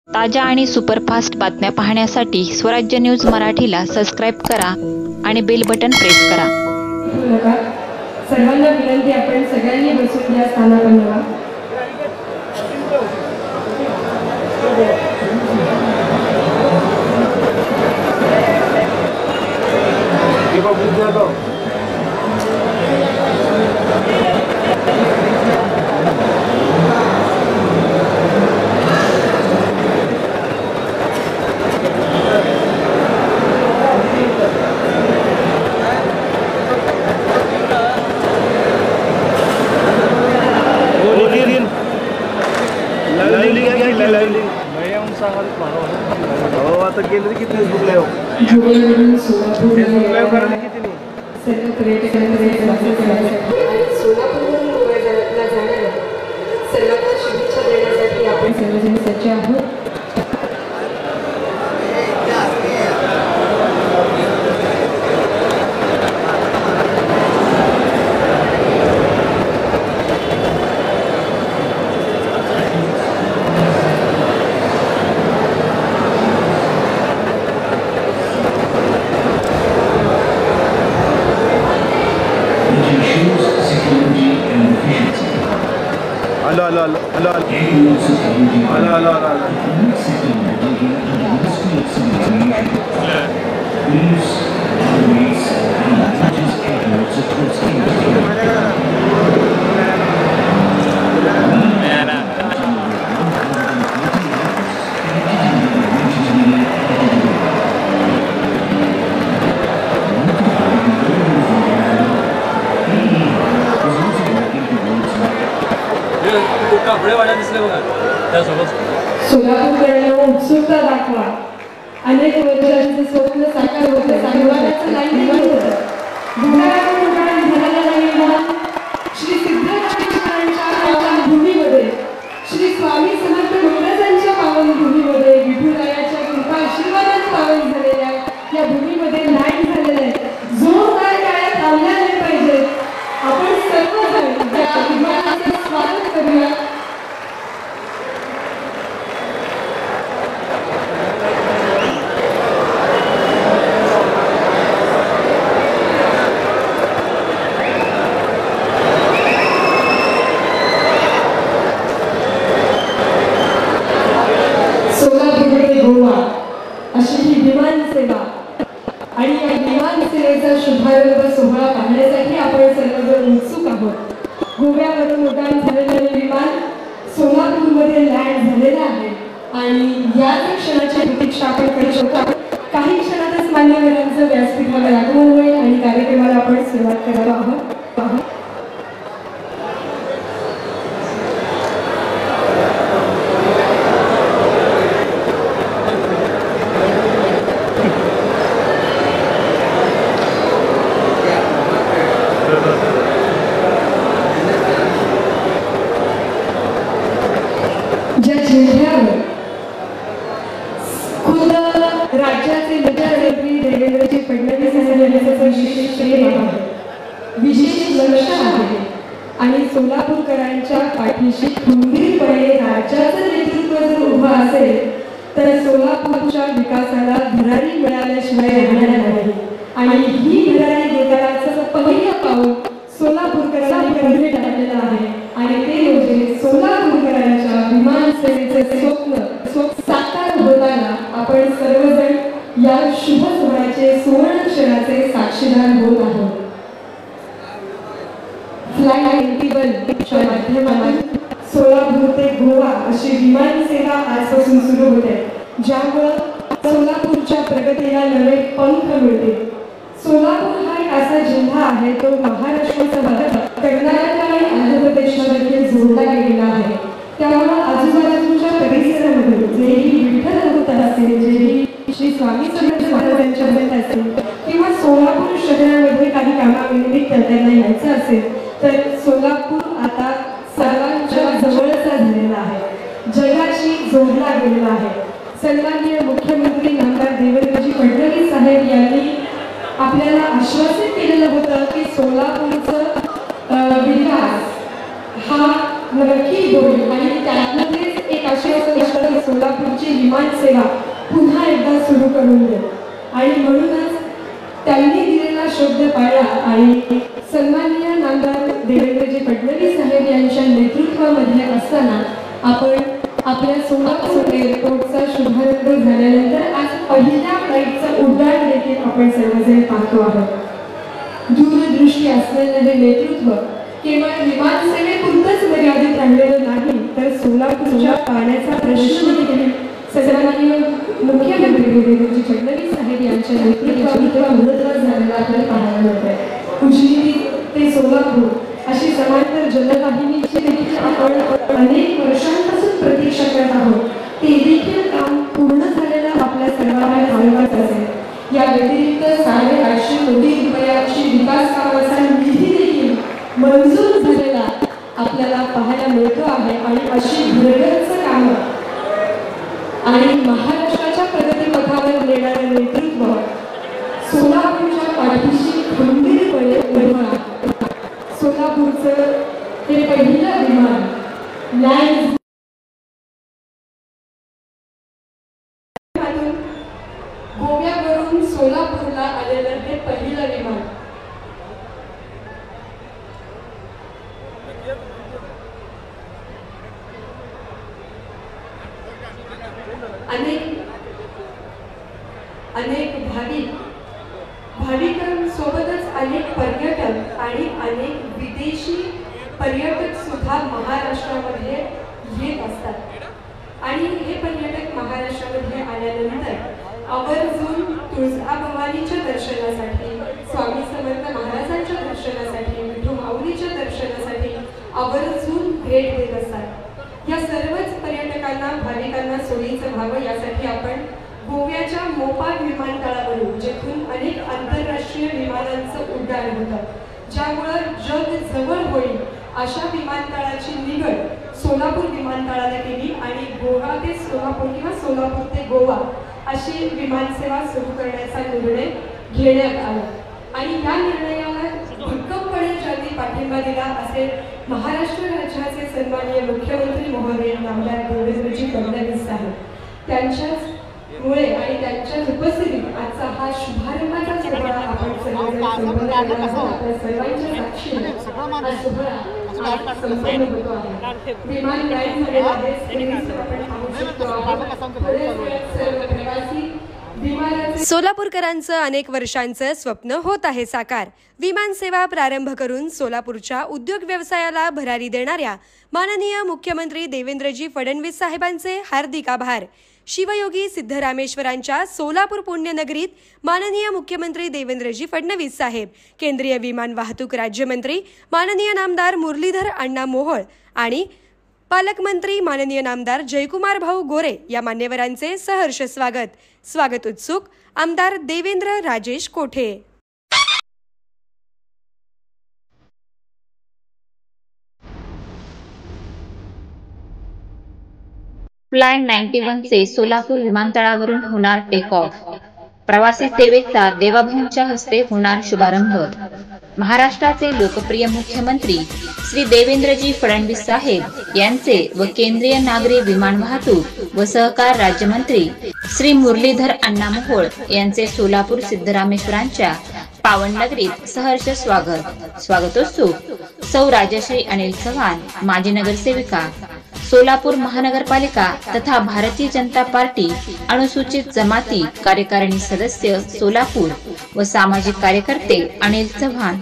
ताज्या आणि सुपरफास्ट बातम्या पाहण्यासाठी स्वराज्य न्यूज मराठीला सबस्क्राईब करा आणि बेल बटन प्रेस करा. सर्वांना विनंती, आपण सगळ्यांनी बसून या स्थानावर बनवा. आता केलं किती फेसबुकला सर्व पर्यटकांना सोलापूरवरून गोव्याला जाणाऱ्या सर्वांना शुभेच्छा देण्यासाठी आपण सर्वजण सज्ज आहोत. सोलापूरकरांना उत्सुकता दाखवा. अनेक वर्षांचे स्वप्न साकार होतं. सांगवानाचं नाही होतं. श्री सिद्धेश्वरांच्या पावन भूमीमध्ये, श्री स्वामी समर्थ महाराजांच्या पावन भूमीमध्ये, विठुरायाच्या कृपा आशीर्वादाने पावन झालेल्या या भूमीमध्ये लाईट झालेलं आहे. जोरदार काळात थांबले पाहिजे. आपण सर्वजण या विमानाचं स्वागत करूया. अशी ही विमान सेवा आणि या विमान सेवेचा शुभारंभ सोहळा पाहण्यासाठी आपण सर्वजण उत्सुक आहोत. गोव्यावरून उड्डाण झालेले विमान सोलापूरमध्ये लँड झालेलं आहे आणि याच क्षणाची प्रतीक्षा आपण करू शकतो. काही क्षणातच मान्यवरांचं व्यासपीठावर आगमन होईल आणि कार्यक्रमाला आपण सुरुवात करायला आहोत. ज्या जिल्ह्यावर खुद राज्याचे मुख्यमंत्री देवेंद्रजी फडणवीस यांचं विशेष प्रेम आहे, विशेष लक्ष आहे आणि सोलापूरकरांच्या पाठीशी खंबीरपणे राज्याचं नेतृत्व जर उभं असेल तर सोलापूरच्या विकासाला भरारी मिळाल्याशिवाय राहणार नाही. आणि ही भरारी देतानाचं पहिलं पाऊल सोलापूरकरांनी पुढे टाकलेलं आहे आणि ते म्हणजे सोलापूरकरांच्या विमान सेवेचे स्वप्न साकार होताना आपण सर्वजण या शुभ सोहळ्याचे सुवर्ण क्षणाचे साक्षीदार होत आहोत. फ्लाइट 91च्या माध्यमातून सोलापूर ते गोवा अशी विमान सेवा आजपासून सुरू होते, ज्यामुळे सोलापूरच्या प्रगतीला नवे पंख मिळतील. सोलापूर हा एक असा जिल्हा आहे तो महाराष्ट्राचा भाग कर्नाटक आणि आंध्र प्रदेशला देखील जोडला गेलेला आहे. त्यामुळे आजूबाजूच्या परिसरामध्ये जेही विठ्ठल अवतार असतील, जेही श्री स्वामी समर्थ महाराजांच्या भेट असतील किंवा सोलापूर शहरामध्ये काही कामानिमित्त त्यांना यायचं असेल तर सोलापूर आता सर्वांच्या जवळचा झालेला आहे, जगाशी जोडला गेलेला आहे. सन्माननीय मुख्यमंत्री नामदार देवेंद्रजी फडणवीस साहेब यांनी आपल्याला आश्वासित केलेलं होतं की सोलापूरचं विकास हा नक्की होईल आणि त्यामध्येच एक अशी असं सोलापूरची विमान सेवा पुन्हा एकदा सुरू करून दे आणि म्हणूनच त्यांनी दिलेला शब्द पाळला आणि सन्माननीय नामदार देवेंद्रजी फडणवीस साहेब यांच्या नेतृत्वामध्ये असताना आपण आपल्या सोलापूर एअरपोर्टचा शुभारंभ झाल्यानंतर आज पहिल्या फ्लाईटचं उड्डाण देखील आपण सर्वजण पाहतो आहोत। दूरदृष्टी असलेले हे नेतृत्व केवळ विमान सेवेपुरतंच मर्यादित राहिलेलं नाही तर सोलापूरच्या पाण्याचा प्रश्न देखील सन्माननीय मुख्यमंत्री देवेंद्रजी फडणवीस साहेब यांच्या नेतृत्वामध्ये महत्त्वाचा झालेला आपल्याला पाहायला मिळतोय। उजनी ते सोलापूर अशी समांतर जलवाहिनीची देखील आपण अनेक वर्षांपासून प्रतीक्षा करत आहोत। ते देखील काम पूर्ण झालेलं आपल्या सर्वांना सांगत असेल। या व्यतिरिक्त 850 कोटी रुपयाची विकास कामाचा निधी देखील मंजूर झालेला आपल्याला पाहायला मिळतो आहे आणि अशी भरगच्च कामं आणि महाराष्ट्राच्या प्रगतीपथावर नेणारं नेतृत्व सोलापूरच्या पाठीशी खंबीरपणे उभं आहे। सोलापूरचं हे पहिलं विमान लँड गोव्यावरून सोलापूरला आलेलं हे पहिलं विमान अनेक भाविकांसोबतच अनेक पर्यटक आणि अनेक विदेशी पर्यटक सुद्धा महाराष्ट्रामध्ये येत असतात आणि हे पर्यटक महाराष्ट्रामध्ये आल्यानंतर आवर्जून तुळजाभवानीच्या दर्शनासाठी, स्वामी समर्थ महाराजांच्या दर्शनासाठी, विठू माऊलीच्या दर्शनासाठी आवर्जून भेट देत असतात। या सर्वच पर्यटकांना भाविकांना सोयीचं व्हावं यासाठी आपण गोव्याच्या मोपाड विमानतळावरून जेथून अनेक आंतरराष्ट्रीय विमानांचं उड्डाण होतं, ज्यामुळं जग जवळ होईल अशा विमानतळाची निवड सोलापूर विमानतळाला केली आणि गोवा ते सोलापूर किंवा सोलापूर ते गोवा अशी विमानसेवा सुरू करण्याचा निर्णय घेण्यात आला आणि या निर्णयाला भक्कमपणे ज्यांनी पाठिंबा दिला असे महाराष्ट्र राज्याचे सन्माननीय मुख्यमंत्री महोदय नामदार देवेंद्रजी फडणवीस साहेब, त्यांच्याच मुळे आणि त्यांच्याच उपस्थितीत आजचा हा शुभारंभाचा सोहळा आपण सर्वजण संपन्न केला आहोत। आपल्या सर्वांच्या साक्षीने हा सोहळा आज संपन्न होतो आहे। विमान लँड झालेलं आहे, स्क्रीनवर आपण पाहू शकतो आहोत। थोड्याच वेळात सर्व प्रवासी सोलापूरकरांचं अनेक वर्षांचं स्वप्न होत आहे साकार। विमान सेवा प्रारंभ करून सोलापूरच्या उद्योग व्यवसायाला भरारी देणाऱ्या माननीय मुख्यमंत्री देवेंद्रजी फडणवीस साहेबांचे हार्दिक आभार। शिवयोगी सिद्धरामेश्वरांच्या सोलापूर पुण्यनगरीत माननीय मुख्यमंत्री देवेंद्रजी फडणवीस साहेब, केंद्रीय विमान वाहतूक राज्यमंत्री माननीय नामदार मुरलीधर अण्णा मोहोळ आणि पालकमंत्री माननीय नामदार जयकुमार भाऊ गोरे या मान्यवरांचे सहर्ष स्वागत उत्सुक आमदार देवेंद्र राजेश कोठे। फ्लाय 91 चे सोलापूर विमानतळावरून होणार टेक ऑफ। प्रवासी सेवेचा देवाभाऊंच्या हस्ते होणार शुभारंभ। महाराष्ट्राचे लोकप्रिय मुख्यमंत्री श्री देवेंद्रजी फडणवीस साहेब यांचे व केंद्रीय नागरी विमान वाहतूक व सहकार राज्यमंत्री श्री मुरलीधर अण्णा मोहोळ यांचे सोलापूर सिद्धरामेश्वरांच्या पावन नगरीत सहर्ष स्वागतोत्सुक सौ राजश्री अनिल चव्हाण, माजी नगरसेविका सोलापूर महानगरपालिका तथा भारतीय जनता पार्टी अनुसूचित जमाती कार्यकारिणी सदस्य सोलापूर व सामाजिक कार्यकर्ते अनिल चव्हाण